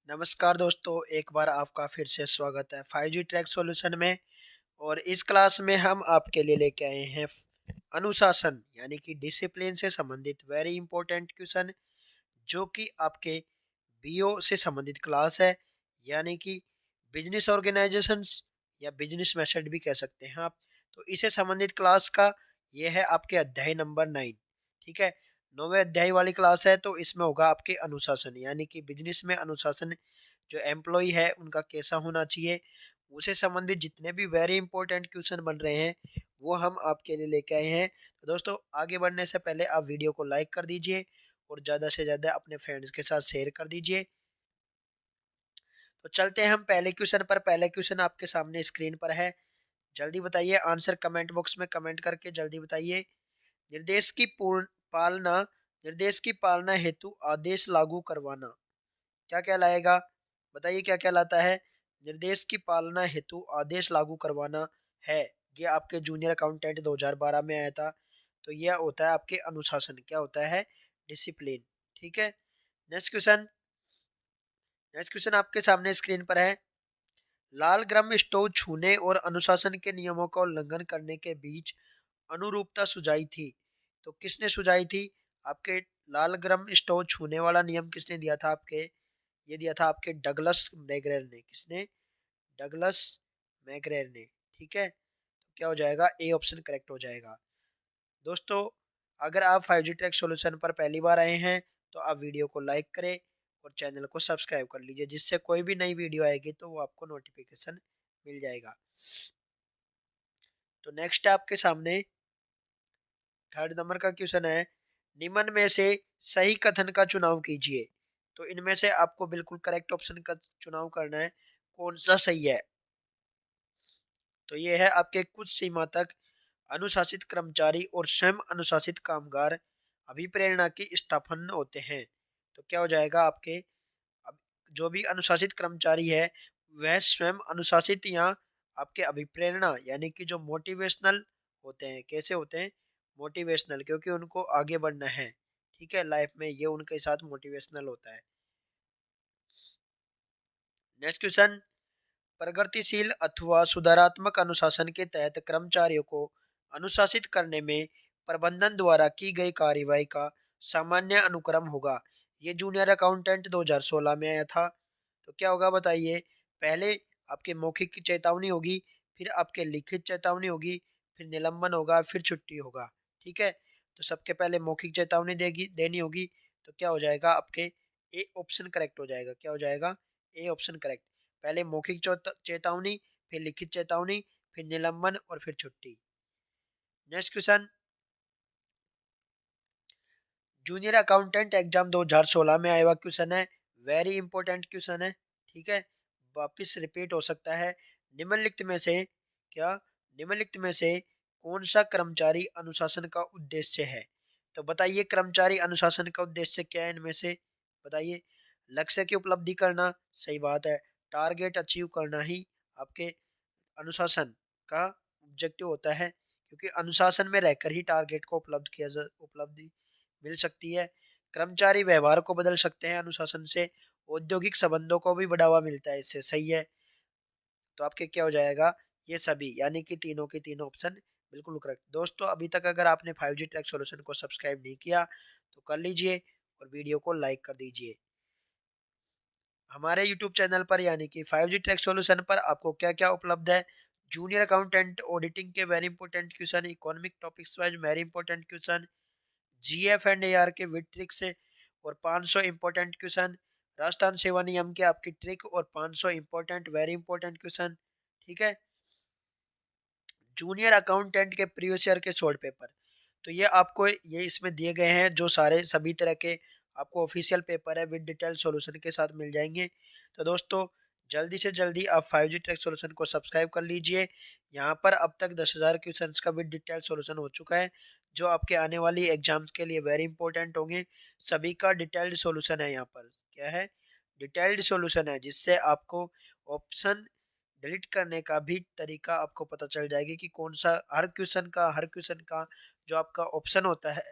नमस्कार दोस्तों, एक बार आपका फिर से स्वागत है 5G ट्रैक सॉल्यूशन में। और इस क्लास में हम आपके लिए लेके आए हैं अनुशासन यानी कि डिसिप्लिन से संबंधित वेरी इंपॉर्टेंट क्वेश्चन, जो कि आपके बीओ से संबंधित क्लास है, यानी कि बिजनेस ऑर्गेनाइजेशंस या बिजनेस मेथड भी कह सकते हैं आप। तो इसे संबंधित क्लास का ये है आपके अध्याय नंबर 9। ठीक है, 9वें अध्याय वाली क्लास है। तो इसमें होगा आपके अनुशासन, यानी कि बिजनेस में अनुशासन जो एम्प्लॉय है उनका कैसा होना चाहिए, उसे संबंधित जितने भी वेरी इंपॉर्टेंट क्वेश्चन बन रहे हैं वो हम आपके लिए लेके आए हैं। तो दोस्तों, आगे बढ़ने से पहले आप वीडियो को लाइक कर दीजिए और ज़्यादा से ज़्यादा अपने फ्रेंड्स के साथ शेयर कर दीजिए। तो चलते हैं हम पहले क्वेश्चन पर। पहले क्वेश्चन आपके सामने स्क्रीन पर है। जल्दी बताइए, आंसर कमेंट बॉक्स में कमेंट करके जल्दी बताइए। निर्देश की पूर्ण पालना निर्देश की पालना हेतु आदेश लागू करवाना क्या कहलाएगा? बताइए क्या कहलाता है? निर्देश की पालना हेतु आदेश लागू करवाना है। ये आपके जूनियर अकाउंटेंट 2012 में आया था। तो यह होता है आपके अनुशासन। क्या होता है? डिसिप्लिन। ठीक है। Next question. नेक्स्ट क्वेश्चन आपके सामने स्क्रीन पर है। लाल ग्राम स्टोव छूने और अनुशासन के नियमों का उल्लंघन करने के बीच अनुरूपता सुझाई थी। तो किसने सुझाई थी? आपके लाल ग्राम स्टोव छूने वाला नियम किसने दिया था आपके? ये दिया था आपके डगलस मैग्रेर ने। किसने? डगलस मैग्रेर ने। ठीक है। तो क्या हो जाएगा? ए ऑप्शन करेक्ट हो जाएगा। दोस्तों, अगर आप 5G ट्रैक सॉल्यूशन पर पहली बार आए हैं तो आप वीडियो को लाइक करें और चैनल को सब्सक्राइब कर लीजिए, जिससे कोई भी नई वीडियो आएगी तो वो आपको नोटिफिकेशन मिल जाएगा। तो नेक्स्ट है आपके सामने थर्ड नंबर का क्वेश्चन है। निम्न में से सही कथन का चुनाव कीजिए। तो इनमें से आपको बिल्कुल करेक्ट ऑप्शन का चुनाव करना है। कौन सा सही है? तो ये है आपके कुछ सीमा तक अनुशासित कर्मचारी और स्वयं अनुशासित कामगार अभिप्रेरणा की स्थापन होते हैं। तो क्या हो जाएगा आपके? अब जो भी अनुशासित कर्मचारी है वह स्वयं अनुशासित या आपके अभिप्रेरणा यानी कि जो मोटिवेशनल होते हैं। कैसे होते हैं? मोटिवेशनल, क्योंकि उनको आगे बढ़ना है। ठीक है, लाइफ में ये उनके साथ मोटिवेशनल होता है। Next question. प्रगतिशील अथवा सुधारात्मक अनुशासन के तहत कर्मचारियों को अनुशासित करने में प्रबंधन द्वारा की गई कार्यवाही का सामान्य अनुक्रम होगा। ये जूनियर अकाउंटेंट 2016 में आया था। तो क्या होगा बताइए? पहले आपके मौखिक चेतावनी होगी, फिर आपके लिखित चेतावनी होगी, फिर निलंबन होगा, फिर छुट्टी होगा। ठीक है। तो सबके पहले मौखिक चेतावनी देनी होगी। तो क्या हो जाएगा आपके? ए ऑप्शन करेक्ट हो जाएगा। क्या हो जाएगा? A option correct. पहले मौखिक चेतावनी, फिर लिखित चेतावनी, फिर निलंबन और फिर छुट्टी। Next question. Junior accountant exam 2016 में आया हुआ क्वेश्चन है। वेरी इंपॉर्टेंट क्वेश्चन है। ठीक है, वापिस रिपीट हो सकता है। निम्नलिखित में से क्या निम्नलिखित में से कौन सा कर्मचारी अनुशासन का उद्देश्य है? तो बताइए, कर्मचारी अनुशासन का उद्देश्य क्या है इनमें से? बताइए। लक्ष्य की उपलब्धि करना, सही बात है। टारगेट अचीव करना ही आपके अनुशासन का ऑब्जेक्टिव होता है, क्योंकि अनुशासन में रहकर ही टारगेट को उपलब्धि मिल सकती है। कर्मचारी व्यवहार को बदल सकते हैं अनुशासन से। औद्योगिक संबंधों को भी बढ़ावा मिलता है इससे। सही है। तो आपके क्या हो जाएगा? ये सभी, यानी कि तीनों के तीनों ऑप्शन बिल्कुल करेक्ट। दोस्तों, अभी तक अगर आपने 5G ट्रैक सॉल्यूशन को सब्सक्राइब नहीं किया तो कर लीजिए और वीडियो को लाइक कर दीजिए। हमारे यूट्यूब चैनल पर यानी कि 5G ट्रैक सॉल्यूशन पर आपको क्या क्या उपलब्ध है? जूनियर अकाउंटेंट ऑडिटिंग के very important question, economic topics wise very important question, GF and AR के विद ट्रिक से और 500 इंपॉर्टेंट क्वेश्चन, राजस्थान सेवा नियम के आपकी ट्रिक और 500 इंपॉर्टेंट वेरी इंपॉर्टेंट क्वेश्चन। ठीक है। जूनियर अकाउंटेंट के प्रीवियस ईयर के शॉर्ट पेपर। तो ये आपको ये इसमें दिए गए हैं, जो सारे सभी तरह के आपको ऑफिशियल पेपर है विद डिटेल सॉल्यूशन के साथ मिल जाएंगे। तो दोस्तों, जल्दी से जल्दी आप 5G ट्रैक सॉल्यूशन को सब्सक्राइब कर लीजिए। यहाँ पर अब तक 10,000 क्वेश्चंस का विद डिटेल सॉल्यूशन हो चुका है, जो आपके आने वाली एग्जाम्स के लिए वेरी इंपॉर्टेंट होंगे। सभी का डिटेल्ड सॉल्यूशन है यहाँ पर। क्या है? डिटेल्ड सॉल्यूशन है, जिससे आपको ऑप्शन डिलीट करने का भी तरीका आपको पता चल जाएगी कि कौन सा हर क्वेश्चन का जो आपका ऑप्शन होता है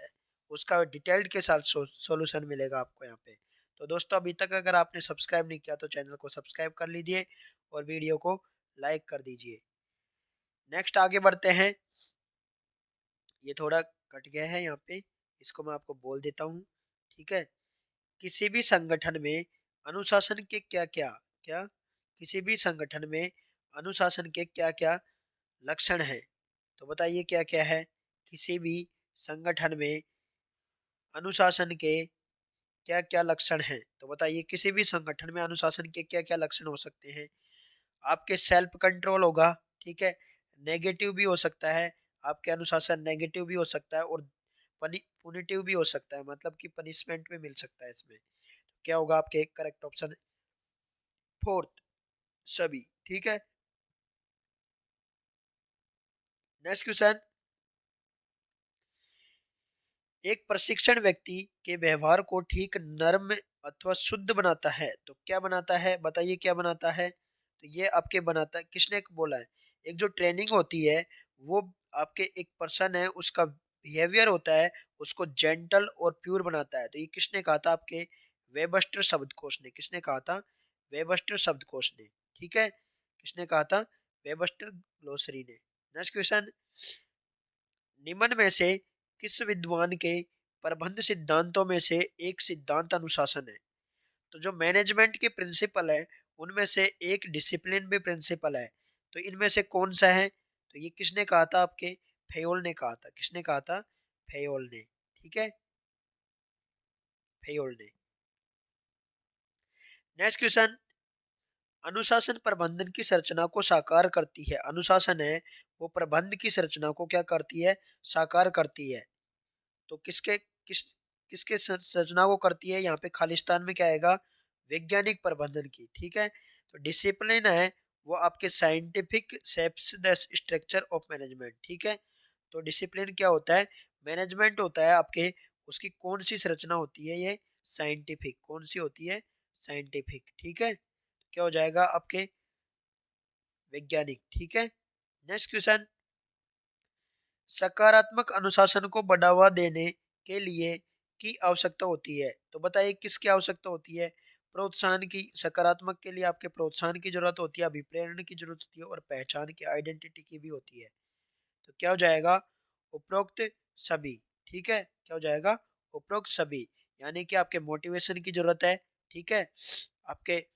उसका डिटेल्ड के साथ सॉल्यूशन मिलेगा आपको यहाँ पे। तो दोस्तों अभी तक अगर आपने सब्सक्राइब नहीं किया तो चैनल को सब्सक्राइब कर लीजिए और वीडियो को लाइक कर दीजिए। नेक्स्ट आगे बढ़ते हैं। ये थोड़ा कट गया है यहाँ पे, इसको मैं आपको बोल देता हूँ। ठीक है। किसी भी संगठन में अनुशासन के क्या क्या क्या किसी भी संगठन में अनुशासन के क्या क्या लक्षण हैं? तो बताइए क्या क्या है। किसी भी संगठन में अनुशासन के क्या क्या लक्षण हैं? तो बताइए किसी भी संगठन में अनुशासन के क्या क्या लक्षण हो सकते हैं। आपके सेल्फ कंट्रोल होगा। ठीक है। नेगेटिव भी हो सकता है, आपके अनुशासन नेगेटिव भी हो सकता है और पुनिटिव भी हो सकता है, मतलब कि पनिशमेंट भी मिल सकता है इसमें। क्या होगा आपके करेक्ट ऑप्शन फोर्थ, सभी। ठीक है। Next question. एक प्रशिक्षण व्यक्ति के व्यवहार को ठीक, नर्म अथवा शुद्ध बनाता है। तो क्या बनाता है? बताइए क्या बनाता है। तो ये आपके बनाता है, किसने बोला है? एक जो ट्रेनिंग होती है वो आपके एक पर्सन है उसका बिहेवियर होता है उसको जेंटल और प्योर बनाता है। तो ये किसने कहा था? आपके वेबस्टर शब्दकोश ने। किसने कहा था? वेबस्टर शब्दकोश ने। ठीक है। किसने कहा था? वेबस्टर ग्लोसरी ने। Next question. निम्न में से किस विद्वान के प्रबंध सिद्धांतों में से एक सिद्धांत अनुशासन है? तो जो मैनेजमेंट के प्रिंसिपल है उनमें से एक डिसिप्लिन भी प्रिंसिपल है। तो इनमें से कौन सा है? तो ये किसने कहा था? आपके फेयोल ने कहा था। किसने कहा था? फेयोल ने। ठीक है। फेयोल ने। Next question. अनुशासन प्रबंधन की संरचना को साकार करती है। अनुशासन है वो प्रबंध की संरचना को क्या करती है? साकार करती है। तो किसके संरचना को करती है? यहाँ पे खालिस्तान में क्या आएगा? वैज्ञानिक प्रबंधन की। ठीक है। तो डिसिप्लिन है वो आपके scientific shapes the structure of management. ठीक है। तो डिसिप्लिन क्या होता है? मैनेजमेंट होता है आपके, उसकी कौन सी संरचना होती है? ये साइंटिफिक। कौन सी होती है? साइंटिफिक। ठीक है। क्या हो जाएगा आपके? वैज्ञानिक। ठीक है। Next question. सकारात्मक अनुशासन को बढ़ावा देने के लिए की आवश्यकता होती है। तो बताइए किसकी आवश्यकता होती है? प्रोत्साहन की। सकारात्मक के लिए आपके प्रोत्साहन की जरूरत होती है, अभिप्रेरण की जरूरत होती है और पहचान की, आइडेंटिटी की भी होती है। तो क्या हो जाएगा? उपरोक्त सभी। ठीक है। क्या हो जाएगा? उपरोक्त सभी। यानी कि आपके मोटिवेशन की जरूरत है। ठीक है। आपके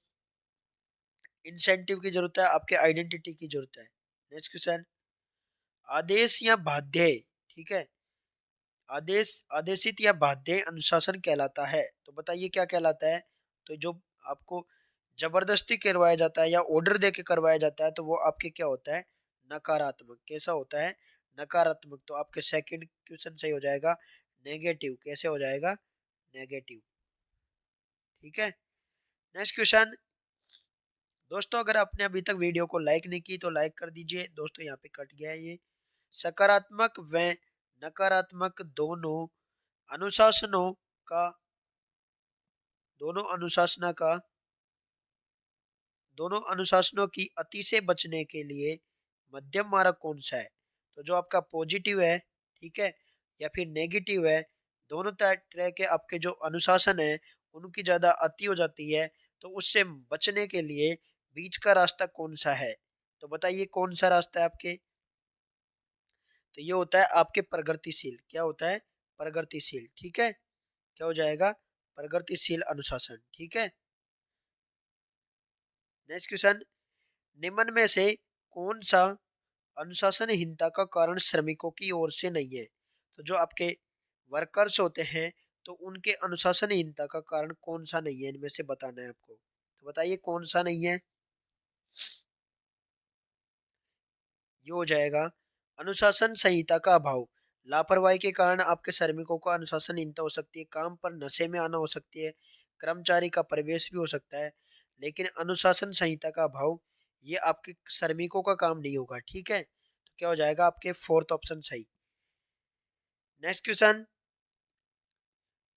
इंसेंटिव की जरूरत है, आपके आइडेंटिटी की जरूरत है। Next question. आदेश या बाध्य। ठीक है। आदेश, आदेशित या बाध्य अनुशासन कहलाता है। तो बताइए क्या कहलाता है? तो जो आपको जबरदस्ती करवाया जाता है या ऑर्डर देके करवाया जाता है तो वो आपके क्या होता है? नकारात्मक। कैसा होता है? नकारात्मक। तो आपके सेकंड क्वेश्चन सही हो जाएगा नेगेटिव। कैसे हो जाएगा? नेगेटिव। ठीक है। Next question. दोस्तों अगर आपने अभी तक वीडियो को लाइक नहीं की तो लाइक कर दीजिए। दोस्तों यहाँ पे कट गया है ये। सकारात्मक व नकारात्मक अनुशासनों का दोनों अनुशासना का दोनों अनुशासनों की अति से बचने के लिए मध्यम मार्ग कौन सा है? तो जो आपका पॉजिटिव है, ठीक है, या फिर नेगेटिव है, दोनों तरह के आपके जो अनुशासन है उनकी ज्यादा अति हो जाती है, तो उससे बचने के लिए बीच का रास्ता कौन सा है? तो बताइए कौन सा रास्ता है आपके? तो ये होता है आपके प्रगतिशील। क्या होता है? प्रगतिशील। ठीक है। क्या हो जाएगा? प्रगतिशील अनुशासन। ठीक है। Next question. निम्न में से कौन सा अनुशासनहीनता का कारण श्रमिकों की ओर से नहीं है? तो जो आपके वर्कर्स होते हैं तो उनके अनुशासनहीनता का कारण कौन सा नहीं है, इनमें से बताना है आपको। तो बताइए कौन सा नहीं है। ये हो जाएगा अनुशासन संहिता का अभाव। लापरवाही के कारण आपके श्रमिकों को अनुशासनहीनता हो सकती है, काम पर नशे में आना हो सकती है, कर्मचारी का परिवेश भी हो सकता है, लेकिन अनुशासन संहिता का अभाव ये आपके श्रमिकों का काम नहीं होगा। ठीक है। तो क्या हो जाएगा आपके फोर्थ ऑप्शन सही। Next question.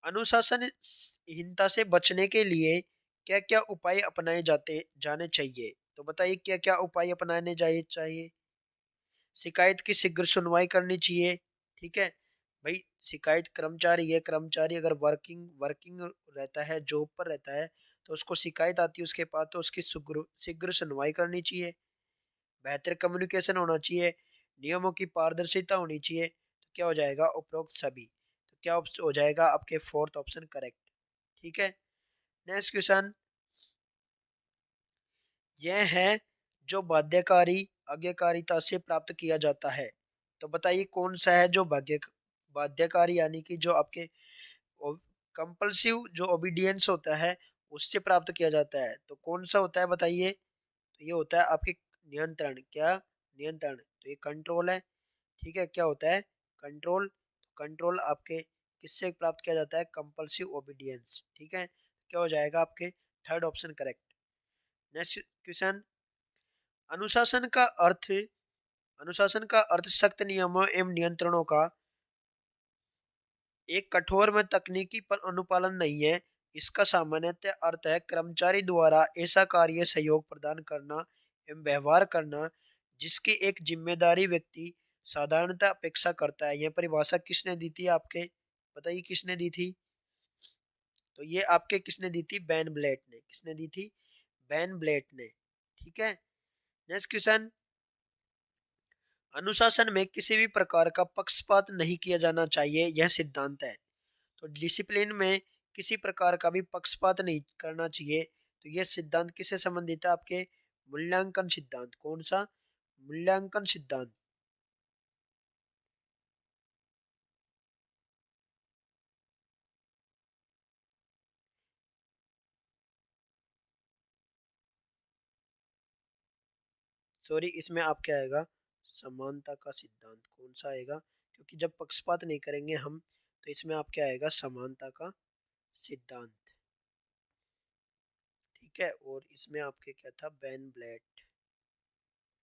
अनुशासनहीनता से बचने के लिए क्या क्या उपाय अपनाए जाते जाने चाहिए? तो बताइए क्या क्या उपाय अपनाने चाहिए? शिकायत की शीघ्र सुनवाई करनी चाहिए। ठीक है। भाई शिकायत कर्मचारी है, कर्मचारी अगर वर्किंग वर्किंग रहता है, जॉब पर रहता है, तो उसको शिकायत आती है उसके पास, तो उसकी शीघ्र शीघ्र सुनवाई करनी चाहिए, बेहतर कम्युनिकेशन होना चाहिए, नियमों की पारदर्शिता होनी चाहिए। तो क्या हो जाएगा उपरोक्त सभी। तो क्या हो जाएगा आपके फोर्थ ऑप्शन करेक्ट। ठीक है। नेक्स्ट क्वेश्चन यह है जो बाध्यकारी आज्ञाकारिता से प्राप्त किया जाता है। तो बताइए कौन सा है जो बाध्यकारी यानी कि जो आपके कंपल्सिव जो ओबीडियंस होता है उससे प्राप्त किया जाता है, तो कौन सा होता है बताइए। तो ये होता है आपके नियंत्रण। क्या? नियंत्रण। तो ये कंट्रोल है। ठीक है। क्या होता है? कंट्रोल। कंट्रोल आपके किससे प्राप्त किया जाता है? Compulsive obedience. ठीक है। क्या हो जाएगा आपके third option correct. Next question अनुशासन का अर्थ अनुशासन का अर्थ सख्त नियमों एवं नियंत्रणों का एक कठोर में तकनीकी पर अनुपालन नहीं है। इसका सामान्यतः अर्थ है कर्मचारी द्वारा ऐसा कार्य सहयोग प्रदान करना एवं व्यवहार करना जिसकी एक जिम्मेदारी व्यक्ति साधारणतः अपेक्षा करता है। यह परिभाषा किसने दी थी आपके? बताइए किसने दी थी? तो ये आपके किसने दी थी? बैन ब्लेट ने। किसने दी थी? बैन ब्लेट ने। ठीक है। नेक्स्ट क्वेश्चन अनुशासन में किसी भी प्रकार का पक्षपात नहीं किया जाना चाहिए, यह सिद्धांत है। तो डिसिप्लिन में किसी प्रकार का भी पक्षपात नहीं करना चाहिए। तो यह सिद्धांत किससे संबंधित है? आपके मूल्यांकन सिद्धांत। कौन सा? मूल्यांकन सिद्धांत। सॉरी, इसमें आप क्या आएगा? समानता का सिद्धांत। कौन सा आएगा? क्योंकि जब पक्षपात नहीं करेंगे हम, तो इसमें आप क्या आएगा? समानता का सिद्धांत। ठीक है। और इसमें आपके क्या था? बैन ब्लैट।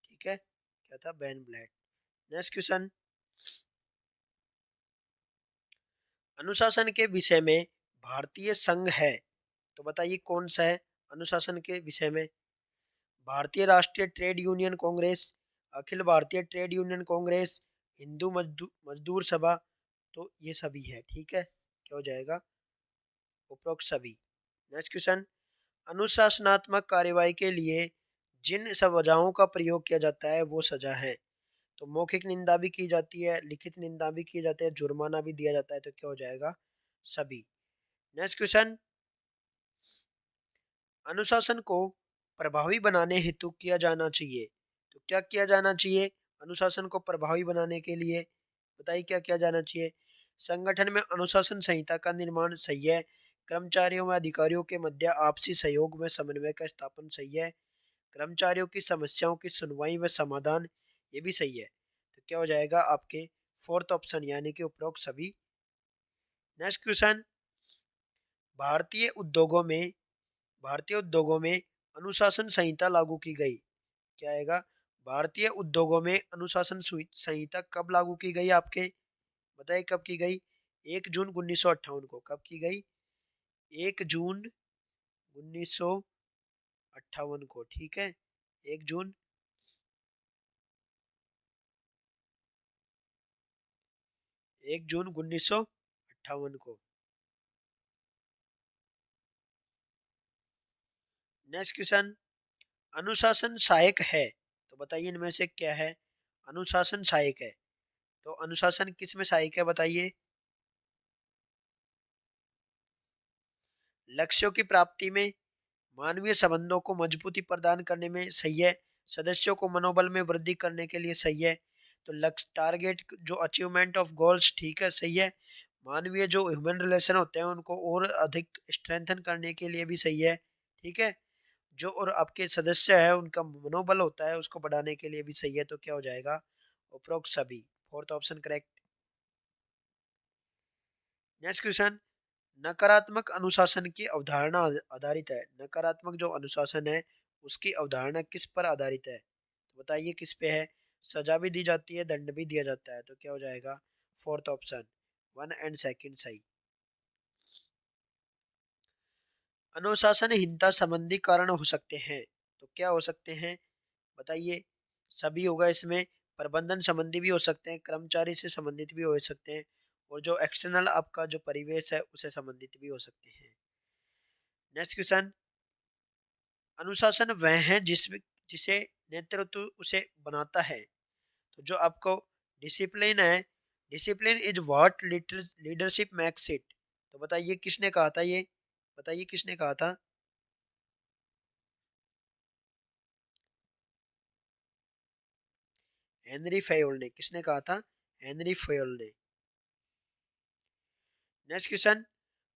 ठीक है। क्या था? बैन ब्लैट। नेक्स्ट क्वेश्चन अनुशासन के विषय में भारतीय संघ है। तो बताइए कौन सा है अनुशासन के विषय में? भारतीय राष्ट्रीय trade union Congress, Akhil Bharatiya trade union Congress, Hindu मजदूर सभा। तो ये सभी है। ठीक है। क्या हो जाएगा? उपरोक्त सभी। नेक्स्ट क्वेश्चन अनुशासनात्मक कार्यवाही के लिए जिन सजाओं का प्रयोग किया जाता है वो सजा है। तो मौखिक निंदा भी की जाती है, लिखित निंदा भी की जाती है, जुर्माना भी दिया जाता है। तो क्या हो जाएगा? सभी। नेक्स्ट क्वेश्चन अनुशासन को प्रभावी बनाने हेतु किया जाना चाहिए। तो क्या किया जाना चाहिए अनुशासन को प्रभावी बनाने के लिए? बताइए क्या किया जाना चाहिए। संगठन में अनुशासन संहिता का निर्माण सही है। कर्मचारियों व अधिकारियों के मध्य आपसी सहयोग में समन्वय का स्थापन सही है। कर्मचारियों की समस्याओं की सुनवाई व समाधान, ये भी सही है। तो क्या हो जाएगा आपके फोर्थ ऑप्शन यानी कि उपरोक्त सभी। नेक्स्ट क्वेश्चन भारतीय उद्योगों में भारतीय उद्योगों में अनुशासन संहिता लागू की गई। क्या आएगा? भारतीय उद्योगों में अनुशासन संहिता कब लागू की गई आपके? बताइए कब की गई? 1 जून 1958 को। कब की गई? 1 जून 1958 को। ठीक है। 1 जून 1958 को। नेक्स्ट क्वेश्चन अनुशासन सहायक है। तो बताइए इनमें से क्या है? अनुशासन सहायक है। तो अनुशासन किस में सहायक है बताइए? लक्ष्यों की प्राप्ति में, मानवीय संबंधों को मजबूती प्रदान करने में सही है, सदस्यों को मनोबल में वृद्धि करने के लिए सही है। तो लक्ष्य टारगेट जो अचीवमेंट ऑफ गोल्स, ठीक है, सही है। मानवीय जो ह्यूमन रिलेशन होते हैं उनको और अधिक स्ट्रेंथन करने के लिए भी सही है। ठीक है। जो और आपके सदस्य है उनका मनोबल होता है उसको बढ़ाने के लिए भी सही है। तो क्या हो जाएगा? उपरोक्त सभी। Fourth option correct. Next question नकारात्मक अनुशासन की अवधारणा आधारित है। नकारात्मक जो अनुशासन है उसकी अवधारणा किस पर आधारित है? तो बताइए किस पे है? सजा भी दी जाती है, दंड भी दिया जाता है। तो क्या हो जाएगा? फोर्थ ऑप्शन 1 एंड 2 सही। अनुशासनहीनता संबंधी कारण हो सकते हैं। तो क्या हो सकते हैं बताइए? सभी होगा इसमें। प्रबंधन संबंधी भी हो सकते हैं, कर्मचारी से संबंधित भी हो सकते हैं, और जो एक्सटर्नल आपका जो परिवेश है उसे संबंधित भी हो सकते हैं। नेक्स्ट क्वेश्चन, अनुशासन वह है जिसे नेतृत्व उसे बनाता है। तो जो आपको डिसिप्लिन है, discipline is what leadership makes it. तो बताइए किसने कहा था ये, बताइए किसने कहा था। हेनरी फेयोल ने, किसने कहा था, हेनरी फेयोल ने। नेक्स्ट क्वेश्चन,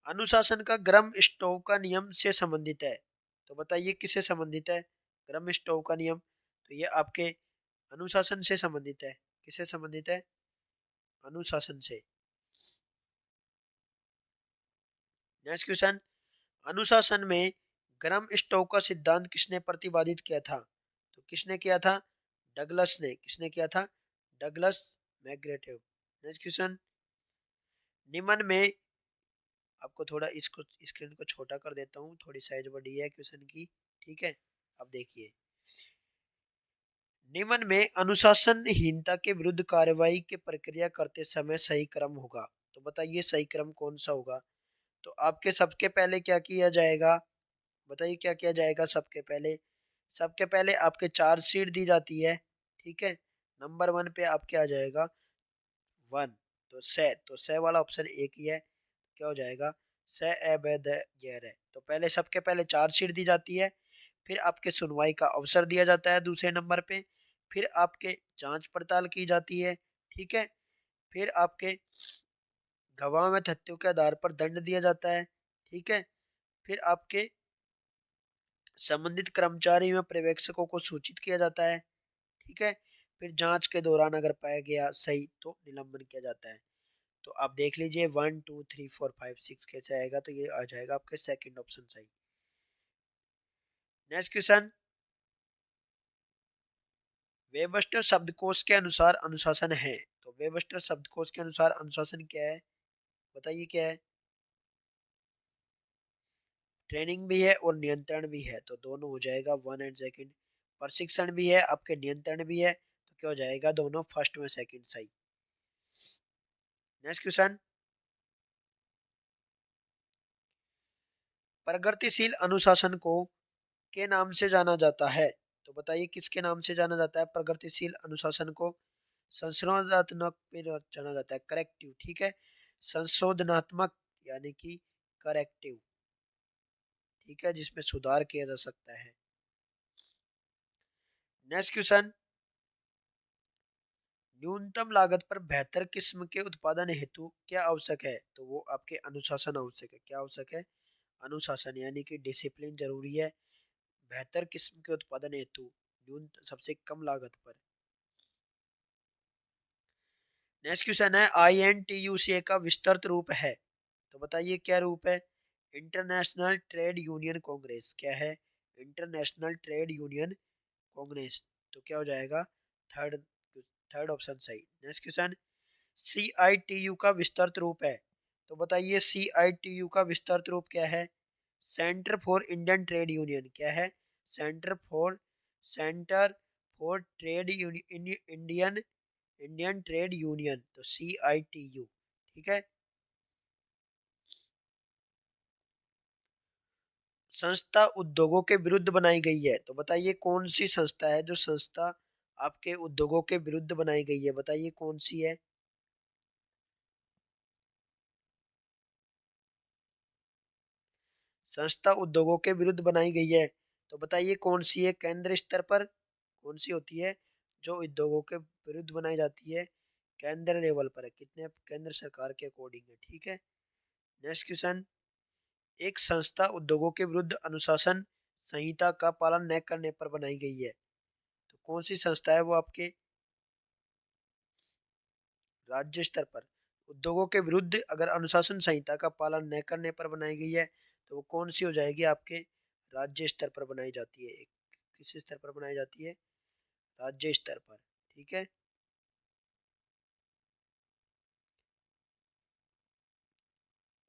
अनुशासन का ग्रम स्टोव का नियम से संबंधित है। तो बताइए किससे संबंधित है, ग्रम स्टोव का नियम। तो ये आपके अनुशासन से संबंधित है, किससे संबंधित है, अनुशासन से। नेक्स्ट क्वेश्चन, अनुशासन में ग्राम स्टोव का सिद्धांत किसने प्रतिपादित किया था। तो किसने किया था, डगलस ने, किसने किया था, डगलस मैग्रेटिव। नेक्स्ट क्वेश्चन, निम्न में, आपको थोड़ा इसको स्क्रीन को छोटा कर देता हूँ, थोड़ी साइज बड़ी है क्वेश्चन की, ठीक है। अब देखिए, निम्न में अनुशासनहीनता के विरुद्ध कार्रवाई की प्रक्रिया करते समय सही क्रम होगा। तो बताइए सही क्रम कौन सा होगा। तो आपके सबके पहले क्या किया जाएगा, बताइए क्या किया जाएगा सबके पहले। सबके पहले आपके चार्जशीट दी जाती है, ठीक है। नंबर वन पे आपके आ जाएगा वन, तो से वाला ऑप्शन एक ही है, क्या हो जाएगा, से अवैध गैर है। तो पहले सबके पहले चार्जशीट दी जाती है, फिर आपके सुनवाई का अवसर दिया जाता है दूसरे नंबर पे, फिर आपके जांच पड़ताल की जाती है, ठीक है। फिर आपके गवाह में तथ्यों के आधार पर दंड दिया जाता है, ठीक है। फिर आपके संबंधित कर्मचारी व पर्यवेक्षकों को सूचित किया जाता है, ठीक है। फिर जांच के दौरान अगर पाया गया सही तो निलंबन किया जाता है। तो आप देख लीजिए 1 2 3 4 5 6 कैसे आएगा, तो ये आ जाएगा आपके सेकंड ऑप्शन सही। नेक्स्ट क्वेश्चन, वेबस्टर शब्दकोश के अनुसार अनुशासन है। तो वेबस्टर शब्दकोश के अनुसार अनुशासन क्या है, बताइए क्या है, ट्रेनिंग भी है और नियंत्रण भी है, तो दोनों हो जाएगा वन एंड सेकंड। प्रशिक्षण भी है, आपके नियंत्रण भी है, तो क्या हो जाएगा, दोनों फर्स्ट में सेकंड सही। नेक्स्ट क्वेश्चन, प्रगतिशील अनुशासन को के नाम से जाना जाता है। तो बताइए किसके नाम से जाना जाता है प्रगतिशील अनुशासन को, संशोधनात्मक पे जाना जाता है, करेक्टिव, ठीक है। संशोधनात्मक यानी कि करेक्टिव, ठीक है, जिसमें सुधार किया जा सकता है। नेक्स्ट क्वेश्चन, न्यूनतम लागत पर बेहतर किस्म के उत्पादन हेतु क्या आवश्यक है। तो वो आपके अनुशासन आवश्यक है, क्या आवश्यक है, अनुशासन यानी कि डिसिप्लिन जरूरी है बेहतर किस्म के उत्पादन हेतु न्यूनतम सबसे कम लागत पर। नेक्स्ट क्वेश्चन है, INTUCA का विस्तृत रूप है। तो बताइए क्या रूप है, इंटरनेशनल ट्रेड यूनियन कांग्रेस, क्या है, इंटरनेशनल ट्रेड यूनियन कांग्रेस। तो क्या हो जाएगा, थर्ड, थर्ड ऑप्शन सही। नेक्स्ट क्वेश्चन, CITU का विस्तृत रूप है। तो बताइए CITU का विस्तृत रूप क्या है, centre for Indian trade union, क्या है, centre for, centre for trade Indian, Indian trade union, तो CITU, ठीक है। संस्था उद्योगों के विरुद्ध बनाई गई है। तो बताइए कौन सी संस्था है जो संस्था आपके उद्योगों के विरुद्ध बनाई गई है, बताइए कौन सी है। संस्था उद्योगों के विरुद्ध बनाई गई है, तो बताइए कौन सी है, केंद्र स्तर पर कौन सी होती है जो उद्योगों के विरुद्ध बनाई जाती है, केंद्र लेवल पर है, कितने केंद्र सरकार के अकॉर्डिंग है, ठीक है। नेक्स्ट क्वेश्चन, एक संस्था उद्योगों के विरुद्ध अनुशासन संहिता का पालन न करने पर बनाई गई है। तो कौन सी संस्था है वो आपके राज्य स्तर पर उद्योगों के विरुद्ध अगर अनुशासन संहिता का पालन न करने पर बनाई गई है, तो वो कौन सी हो जाएगी, आपके राज्य स्तर पर बनाई जाती है। किस स्तर पर बनाई जाती है, राज्य स्तर पर, ठीक है।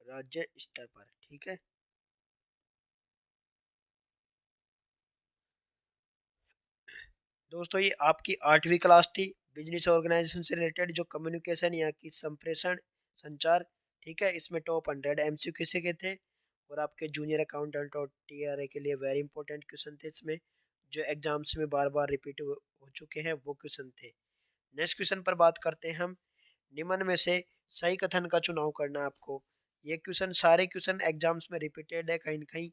राज्य स्तर पर, ठीक है। दोस्तों ये आपकी 8वीं क्लास थी बिजनेस ऑर्गेनाइजेशन से रिलेटेड, जो कम्युनिकेशन या कि संप्रेषण संचार, ठीक है। इसमें टॉप 100 एमसीक्यू किसे के थे, और आपके जूनियर अकाउंटेंट और टीआरए के लिए वेरी इंपॉर्टेंट क्वेश्चन थे इसमें, जो एग्जाम्स में बार बार रिपीट हो चुके हैं, वो क्वेश्चन थे। नेक्स्ट क्वेश्चन पर बात करते हैं हम। निम्न में से सही कथन का चुनाव करना है आपको। ये क्वेश्चन, सारे क्वेश्चन एग्जाम्स में रिपीटेड है कहीं न कहीं।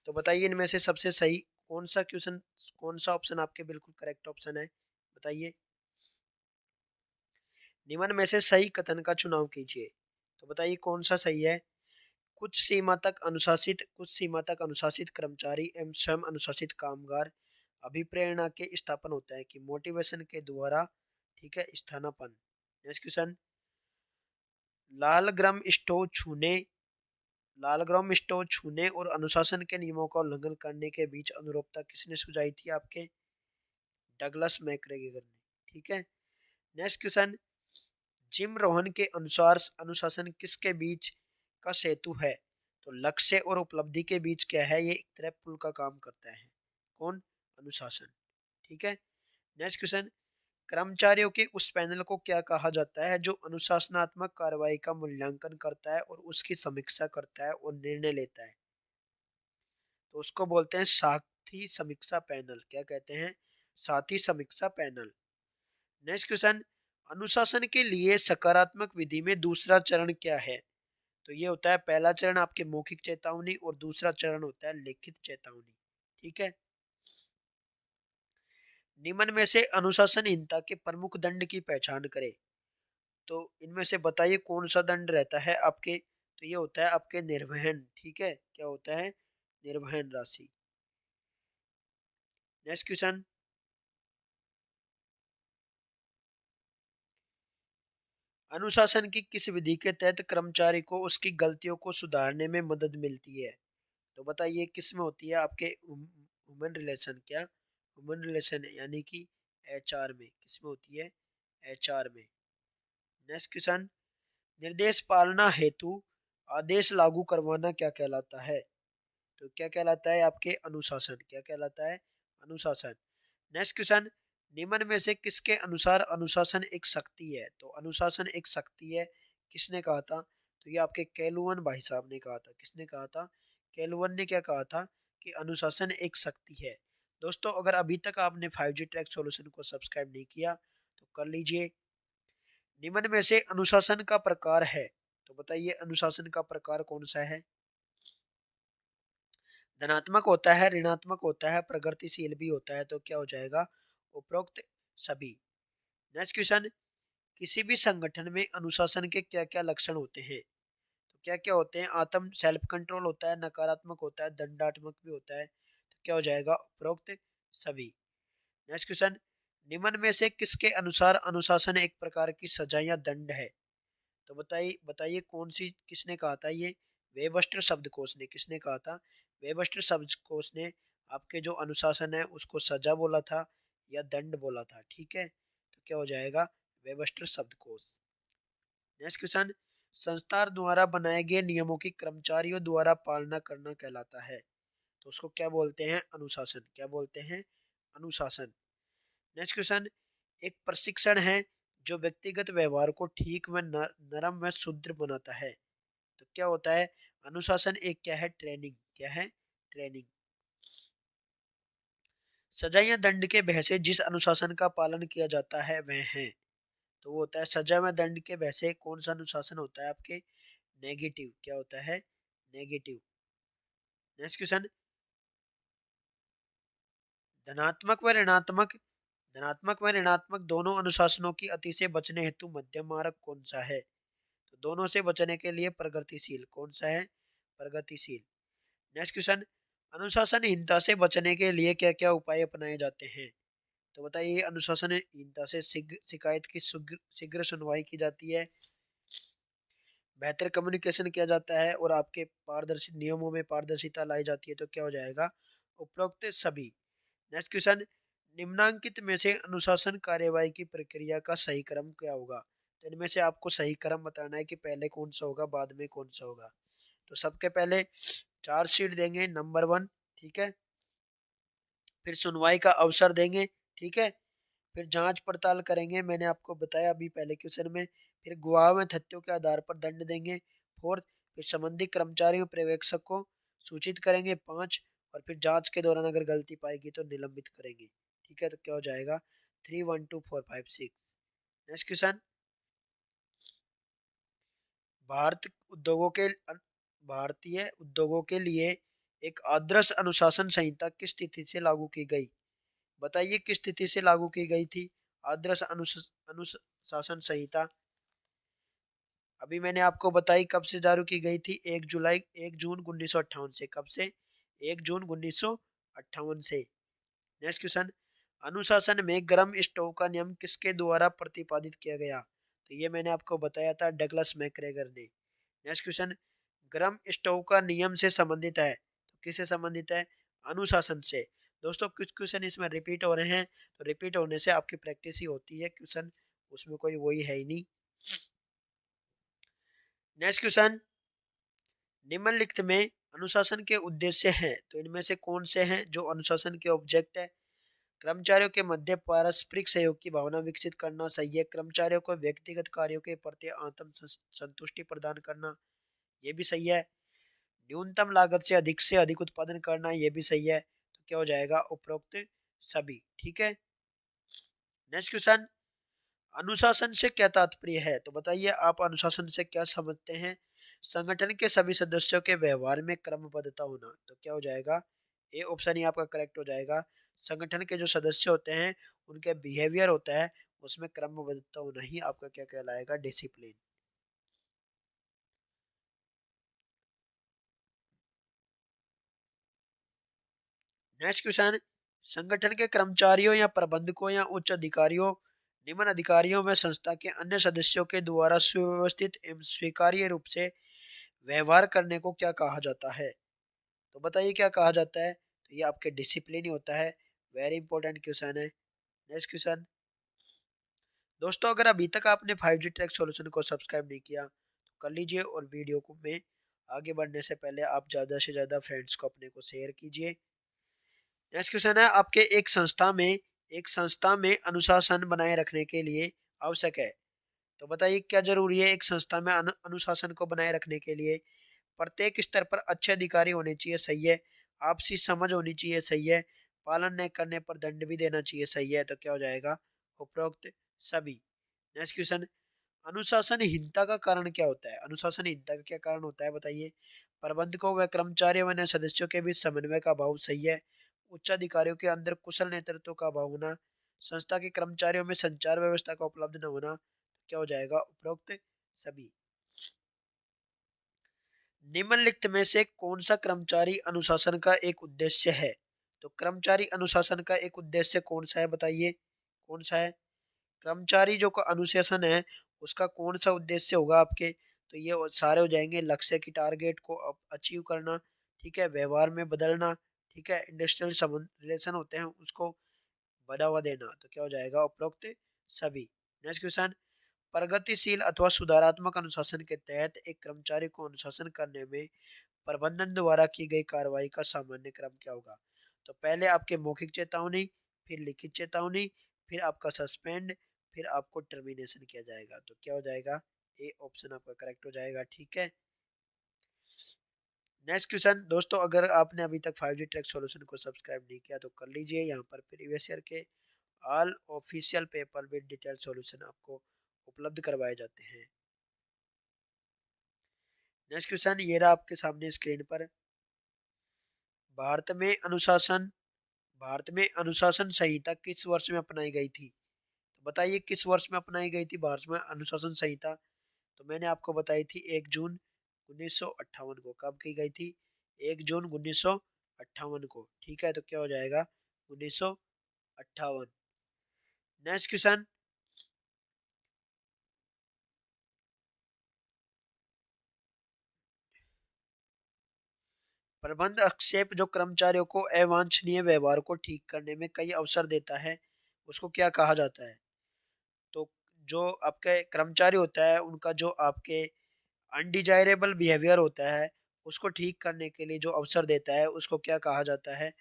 तो बताइए इनमें से सबसे सही कौन सा क्वेश्चन, कौन सा ऑप्शन आपके बिल्कुल करेक्ट ऑप्शन है, बताइए। निम्न में से सही कथन का चुनाव कीजिए। तो बताइए कौन सा सही है। कुछ सीमा तक अनुशासित कर्मचारी एवं स्वयं अनुशासित कामगार अभिप्रेरणा के स्थापन होता है कि मोटिवेशन के द्वारा, ठीक है, स्थानापन्न। नेक्स्ट क्वेश्चन, लालग्राम स्टोव छूने लालग्राम स्टोव छूने और अनुशासन के नियमों का उल्लंघन करने के बीच अनुरूपता किसने सुझाई थी, आपके डगलस मैकग्रेगर ने, ठीक है। नेक्स्ट क्वेश्चन, जिम रोहन के अनुसार अनुशासन किसके बीच का सेतु है। तो लक्ष्य और उपलब्धि के बीच क्या है, ये एक तरह पुल का काम करता है। कौन, अनुशासन, ठीक है। नेक्स्ट क्वेश्चन, कर्मचारियों के उस पैनल को क्या कहा जाता है जो अनुशासनात्मक कार्रवाई का मूल्यांकन करता है और उसकी समीक्षा करता है और निर्णय लेता है। तो उसको बोलते हैं साथी समीक्षा पैनल। क्या कहते हैं, साथी समीक्षा पैनल। नेक्स्ट क्वेश्चन, अनुशासन के लिए सकारात्मक विधि में दूसरा चरण क्या है। तो ये होता है, पहला चरण आपके मौखिक चेतावनी और दूसरा चरण होता है लिखित चेतावनी, ठीक है। निम्न में से अनुशासनहीनता के प्रमुख दंड की पहचान करें। तो इनमें से बताइए कौन सा दंड रहता है आपके। तो ये होता है आपके निर्वहन, ठीक है। क्या होता है, निर्वहन राशि। नेक्स्ट क्वेश्चन, अनुशासन की किस विधि के तहत कर्मचारी को उसकी गलतियों को सुधारने में मदद मिलती है। तो बताइए किस में होती है, आपके ह्यूमन रिलेशन, क्या ह्यूमन रिलेशन यानी कि एचआर में, किस में होती है, एचआर में। नेक्स्ट क्वेश्चन, निर्देश पालना हेतु आदेश लागू करवाना क्या कहलाता है। तो क्या कहलाता है, आपके अनुशासन। क्या कहलाता है, अनुशासन। नेक्स्ट क्वेश्चन, निम्न में से किसके अनुसार अनुशासन एक शक्ति है। तो अनुशासन एक शक्ति है, किसने कहा था। तो ये आपके कैलुअन भाई साहब ने कहा था। किसने कहा था, कैलुअन ने क्या कहा था, कि अनुशासन एक शक्ति है। दोस्तों अगर अभी तक आपने 5G ट्रैक सॉल्यूशन को सब्सक्राइब नहीं किया तो कर लीजिए। निम्न में से अनुशासन का प्रकार है। तो बताइए अनुशासन का प्रकार कौन सा है। धनात्मक होता है, ऋणात्मक होता है, प्रगतिशील भी होता है। तो क्या हो जाएगा, उपरोक्त सभी। नेक्स्ट क्वेश्चन, किसी भी संगठन में अनुशासन के क्या क्या लक्षण होते हैं। तो क्या क्या होते हैं, आत्म सेल्फ कंट्रोल होता है, नकारात्मक होता है, दंडात्मक भी होता है। तो क्या हो जाएगा, उपरोक्त सभी। नेक्स्ट क्वेश्चन, निम्न में से किसके अनुसार अनुशासन एक प्रकार की सजा या दंड है। तो बताइए बताइए कौन सी, किसने कहा था ये, वेबस्टर शब्दकोश ने। किसने कहा था, वेबस्टर शब्दकोश ने आपके जो अनुशासन है उसको सजा बोला था या दंड बोला था, ठीक है। तो क्या हो जाएगा, वेबस्टर शब्दकोश। नेक्स्ट क्वेश्चन, संस्था द्वारा बनाए गए नियमों की कर्मचारियों द्वारा पालना करना कहलाता है। तो उसको क्या बोलते हैं, अनुशासन। क्या बोलते हैं, अनुशासन। नेक्स्ट क्वेश्चन, एक प्रशिक्षण है जो व्यक्तिगत व्यवहार को ठीक व नरम व शुद्ध बनाता है। तो क्या होता है, अनुशासन एक क्या है, ट्रेनिंग। क्या है, ट्रेनिंग। सजा या दंड के भय से जिस अनुशासन का पालन किया जाता है वह है। तो वो होता है सजा व दंड के भय से कौन सा अनुशासन होता है, आपके नेगेटिव। क्या होता है, नेगेटिव। नेक्स्ट क्वेश्चन, धनात्मक व ऋणात्मक धनात्मक व ऋणात्मक दोनों अनुशासनों की अति से बचने हेतु मध्यम मार्ग कौन सा है। तो दोनों से बचने के लिए प्रगतिशील। कौन सा है, प्रगतिशील। नेक्स्ट क्वेश्चन, अनुशासनहीनता से बचने के लिए क्या क्या उपाय अपनाए जाते हैं। तो बताइए अनुशासनहीनता से शिकायत की शीघ्र शीघ्र सुनवाई की जाती है, बेहतर कम्युनिकेशन किया जाता है और आपके पारदर्शी नियमों में पारदर्शिता लाई जाती है। तो क्या हो जाएगा, उपरोक्त सभी। नेक्स्ट क्वेश्चन, निम्नांकित में से अनुशासन कार्यवाही की प्रक्रिया का सही क्रम क्या होगा। तो इनमें से आपको सही क्रम बताना है कि पहले कौन सा होगा बाद में कौन सा होगा। तो सबके पहले चार्जशीट देंगे नंबर 1, ठीक है। फिर सुनवाई का अवसर देंगे, ठीक है। फिर जांच पड़ताल करेंगे, मैंने आपको बताया अभी पहले क्वेश्चन में। फिर गवाह में तथ्यों के आधार पर दंड देंगे। फोर्थ, फिर संबंधित कर्मचारियों पर्यवेक्षक को सूचित करेंगे। 5, और फिर जांच के दौरान अगर गलती पाएगी तो निलंबित करेंगे। ठीक है, तो क्या हो जाएगा 3, 1, 2, 4, 5, 6। नेक्स्ट क्वेश्चन, भारत उद्योगों के भारतीय उद्योगों के लिए एक आदर्श अनुशासन संहिता किस तिथि से लागू की गई? बताइए किस तिथि से लागू की गई थी आदर्श अनुशासन संहिता? अभी मैंने आपको बताई कब से जारी की गई थी, 1 जून 1958 से। कब से? 1 जून 1958 से। नेक्स्ट क्वेश्चन, अनुशासन में गर्म स्टोव का नियम किसके द्वारा प्रतिपादित किया गया? तो ये मैंने आपको बताया था, डगलस मैक्ग्रेगर ने। नेक्स्ट क्वेश्चन, गर्म स्टोव का नियम से संबंधित है, तो किससे संबंधित है? अनुशासन से। दोस्तों कुछ क्वेश्चन इसमें रिपीट हो रहे हैं, तो रिपीट होने से आपकी प्रैक्टिस ही होती है, क्वेश्चन उसमें कोई वही है ही नहीं। नेक्स्ट क्वेश्चन, निम्नलिखित में अनुशासन के उद्देश्य हैं, तो इनमें से कौन से हैं जो अनुशासन के ऑब्जेक्ट है? कर्मचारियों के मध्य पारस्परिक सहयोग की भावना विकसित करना, सही है। कर्मचारियों को व्यक्तिगत कार्यों के प्रति आत्म संतुष्टि प्रदान करना, ये भी सही है। न्यूनतम लागत से अधिक उत्पादन करना, ये भी सही है। तो क्या हो जाएगा? उपरोक्त सभी। ठीक है। नेक्स्ट क्वेश्चन, अनुशासन से क्या तात्पर्य है? तो बताइए आप अनुशासन से क्या समझते हैं? संगठन के सभी सदस्यों के व्यवहार में क्रमबद्धता होना, तो क्या हो जाएगा? ए ऑप्शन ही आपका करेक्ट हो जाएगा। संगठन के जो सदस्य होते हैं उनके बिहेवियर होता है उसमें क्रमबद्धता होना ही आपका क्या कहलाएगा? डिसिप्लिन। नेक्स्ट क्वेश्चन, संगठन के कर्मचारियों या प्रबंधकों या उच्च अधिकारियों, निम्न अधिकारियों में संस्था के अन्य सदस्यों के द्वारा सुव्यवस्थित एवं स्वीकार्य रूप से व्यवहार करने को क्या कहा जाता है? तो बताइए क्या कहा जाता है? तो ये आपके डिसिप्लिन ही होता है। वेरी इंपॉर्टेंट क्वेश्चन है। नेक्स्ट क्वेश्चन, दोस्तों अगर अभी तक आपने 5G ट्रैक सॉल्यूशन को सब्सक्राइब नहीं किया तो कर लीजिए, और वीडियो को में आगे बढ़ने से पहले आप ज़्यादा से ज़्यादा फ्रेंड्स को अपने को शेयर कीजिए। नेक्स्ट क्वेश्चन है, आपके एक संस्था में अनुशासन बनाए रखने के लिए आवश्यक है, तो बताइए क्या जरूरी है एक संस्था में अनुशासन को बनाए रखने के लिए? प्रत्येक स्तर पर अच्छे अधिकारी होने चाहिए, सही है। आपसी समझ होनी चाहिए, सही है। पालन नहीं करने पर दंड भी देना चाहिए, सही है। तो क्या हो जाएगा? उपरोक्त सभी। नेक्स्ट क्वेश्चन, अनुशासनहीनता का कारण क्या होता है? अनुशासनहीनता का क्या कारण होता है बताइए? प्रबंधकों व कर्मचारियों व अन्य सदस्यों के बीच समन्वय का अभाव, सही है। उच्च अधिकारियों के अंदर कुशल नेतृत्व का अभाव होना, संस्था के कर्मचारियों में संचार व्यवस्था का उपलब्ध न होना, तो क्या हो जाएगा? उपरोक्त सभी। निम्नलिखित में से कौन सा कर्मचारी अनुशासन का एक उद्देश्य है? तो कर्मचारी अनुशासन का एक उद्देश्य कौन सा है बताइए? कौन सा है? कर्मचारी जो का अनुशासन है उसका कौन सा उद्देश्य होगा आपके? तो ये सारे हो जाएंगे, लक्ष्य की टारगेट को अचीव करना, ठीक है, व्यवहार में बदलना, ठीक है, इंडस्ट्रियल संबंध रिलेशन होते हैं उसको बढ़ावा देना, तो क्या हो जाएगा? उपरोक्त सभी। नेक्स्ट क्वेश्चन, प्रगतिशील अथवा सुधारात्मक अनुशासन के तहत एक कर्मचारी को अनुशासन करने में प्रबंधन द्वारा की गई कार्रवाई का सामान्य क्रम क्या होगा? तो पहले आपके मौखिक चेतावनी, फिर लिखित चेतावनी, फिर आपका सस्पेंड, फिर आपको टर्मिनेशन किया जाएगा, तो क्या हो जाएगा? ए ऑप्शन आपका करेक्ट हो जाएगा। ठीक है। नेक्स्ट क्वेश्चन, दोस्तों अगर आपने अभी तक 5G ट्रैक सॉल्यूशन को सब्सक्राइब नहीं किया तो कर लीजिए। यहाँ पर प्रीवियस ईयर के all official paper with detail solution आपको उपलब्ध करवाए जाते हैं। नेक्स्ट क्वेश्चन ये रहा आपके सामने स्क्रीन पर। भारत में अनुशासन भारत में अनुशासन संहिता किस वर्ष में अपनाई गई थी? तो बताइए किस वर्ष में अपनाई गई थी भारत में अनुशासन संहिता? तो मैंने आपको बताई थी 1 जून 1958 को। कब की गई थी? 1 जून 1958 को। ठीक है, तो क्या हो जाएगा? 1958। नेक्स्ट क्वेश्चन, प्रबंध आक्षेप जो कर्मचारियों को अवांछनीय व्यवहार को ठीक करने में कई अवसर देता है उसको क्या कहा जाता है? तो जो आपके कर्मचारी होता है उनका जो आपके अनडिजायरेबल बिहेवियर होता है उसको ठीक करने के लिए जो अवसर देता है उसको क्या कहा जाता है?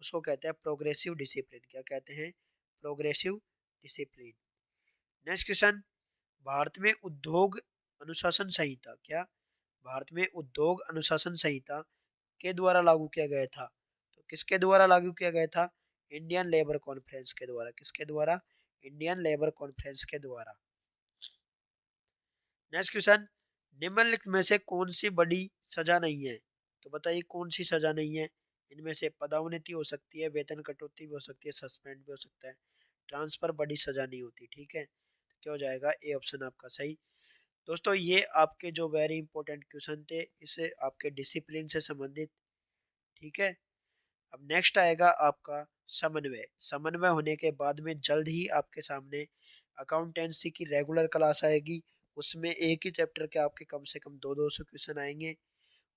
उसको कहते हैं प्रोग्रेसिव डिसिप्लिन। क्या कहते हैं? Progressive discipline. Next question, Bharat में उद्योग अनुशासन संहिता क्या भारत में उद्योग अनुशासन संहिता के द्वारा लागू किया गया था? तो किसके द्वारा लागू किया गया था? इंडियन लेबर कॉन्फ्रेंस के द्वारा। किसके द्वारा? इंडियन लेबर कॉन्फ्रेंस के द्वारा। नेक्स्ट क्वेश्चन, निम्नलिखित में से कौन सी बड़ी सजा नहीं है? तो बताइए कौन सी सजा नहीं है? इनमें से पदोन्नति हो सकती है, वेतन कटौती भी हो सकती है, सस्पेंड भी हो सकता है, ट्रांसफर बड़ी सजा नहीं होती। ठीक है, तो क्या हो जाएगा? ए ऑप्शन आपका सही। दोस्तों ये आपके जो वेरी इंपॉर्टेंट क्वेश्चन थे, इससे आपके डिसिप्लिन से संबंधित। ठीक है, अब नेक्स्ट आएगा आपका समन्वय। समन्वय होने के बाद में जल्द ही आपके सामने अकाउंटेंसी की रेगुलर क्लास आएगी। उसमें एक ही चैप्टर के आपके कम से कम 200 क्वेश्चन आएंगे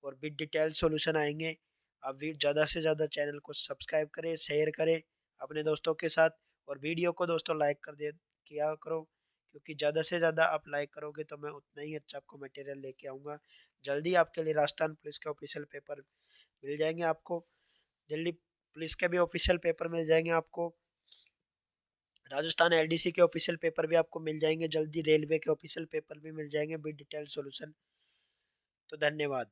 और विद डिटेल सॉल्यूशन आएंगे। आप भी ज़्यादा से ज़्यादा चैनल को सब्सक्राइब करें, शेयर करें अपने दोस्तों के साथ, और वीडियो को दोस्तों लाइक कर दे किया करो, क्योंकि ज़्यादा से ज़्यादा आप लाइक करोगे तो मैं उतना ही अच्छा आपको मटेरियल लेके आऊँगा। जल्दी आपके लिए राजस्थान पुलिस के ऑफिशियल पेपर मिल जाएंगे आपको, दिल्ली पुलिस के भी ऑफिशियल पेपर मिल जाएंगे आपको, राजस्थान एलडीसी के ऑफिशियल पेपर भी आपको मिल जाएंगे जल्दी, रेलवे के ऑफिशियल पेपर भी मिल जाएंगे विद डिटेल सॉल्यूशन। तो धन्यवाद।